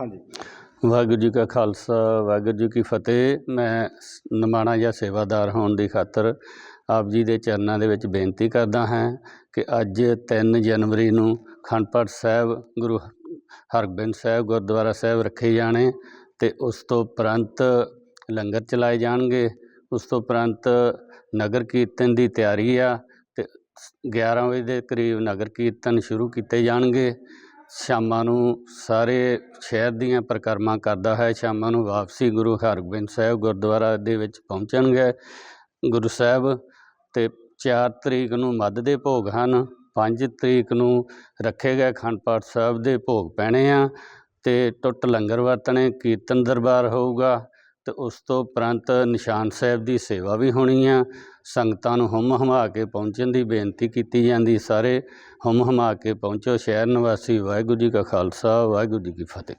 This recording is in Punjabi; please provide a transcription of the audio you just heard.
हाँ जी। ਵਾਹਿਗੁਰੂ ਜੀ ਕਾ ਖਾਲਸਾ ਵਾਹਿਗੁਰੂ ਜੀ ਕੀ ਫਤਿਹ। ਮੈਂ ਨਿਮਾਣਾ ਜਾਂ ਸੇਵਾਦਾਰ ਹੋਣ ਦੀ ਖਾਤਰ ਆਪ ਜੀ ਦੇ ਚਰਨਾਂ ਦੇ ਵਿੱਚ ਬੇਨਤੀ ਕਰਦਾ ਹਾਂ ਕਿ ਅੱਜ 3 ਜਨਵਰੀ ਨੂੰ ਅਖੰਡ ਪਾਠ ਸਾਹਿਬ ਗੁਰੂ ਹਰਗੋਬਿੰਦ ਸਾਹਿਬ ਗੁਰਦੁਆਰਾ ਸਾਹਿਬ ਰੱਖੇ ਜਾਣੇ ਅਤੇ ਉਸ ਤੋਂ ਉਪਰੰਤ ਲੰਗਰ ਚਲਾਏ ਜਾਣਗੇ। ਉਸ ਤੋਂ ਉਪਰੰਤ ਨਗਰ ਕੀਰਤਨ ਦੀ ਤਿਆਰੀ ਆ ਅਤੇ 11 ਵਜੇ ਦੇ ਕਰੀਬ ਨਗਰ ਕੀਰਤਨ ਸ਼ੁਰੂ ਕੀਤੇ ਜਾਣਗੇ। ਸ਼ਾਮਾਂ ਨੂੰ ਸਾਰੇ ਸ਼ਹਿਰ ਦੀਆਂ ਪਰਿਕਰਮਾ ਕਰਦਾ ਹੈ। ਸ਼ਾਮਾਂ ਨੂੰ ਵਾਪਸੀ ਗੁਰੂ ਹਰਗੋਬਿੰਦ ਸਾਹਿਬ ਗੁਰਦੁਆਰਾ ਦੇ ਵਿੱਚ ਪਹੁੰਚਣਗੇ ਗੁਰੂ ਸਾਹਿਬ। ਅਤੇ 4 ਤਰੀਕ ਨੂੰ ਮੱਧ ਦੇ ਭੋਗ ਹਨ। 5 ਤਰੀਕ ਨੂੰ ਰੱਖੇ ਗਏ ਅਖੰਡ ਪਾਠ ਸਾਹਿਬ ਦੇ ਭੋਗ ਪੈਣੇ ਆ ਅਤੇ ਟੁੱਟ ਲੰਗਰ ਵਰਤਣੇ, ਕੀਰਤਨ ਦਰਬਾਰ ਹੋਊਗਾ ਅਤੇ ਉਸ ਤੋਂ ਉਪਰੰਤ ਨਿਸ਼ਾਨ ਸਾਹਿਬ ਦੀ ਸੇਵਾ ਵੀ ਹੋਣੀ ਆ। ਸੰਗਤਾਂ ਨੂੰ ਹੁੰਮ ਹਮਾ ਕੇ ਪਹੁੰਚਣ ਦੀ ਬੇਨਤੀ ਕੀਤੀ ਜਾਂਦੀ। ਸਾਰੇ ਹੁੰਮ ਹਮਾ ਕੇ ਪਹੁੰਚੋ ਸ਼ਹਿਰ ਨਿਵਾਸੀ। ਵਾਹਿਗੁਰੂ ਜੀ ਕਾ ਖਾਲਸਾ ਵਾਹਿਗੁਰੂ ਜੀ ਕੀ ਫਤਿਹ।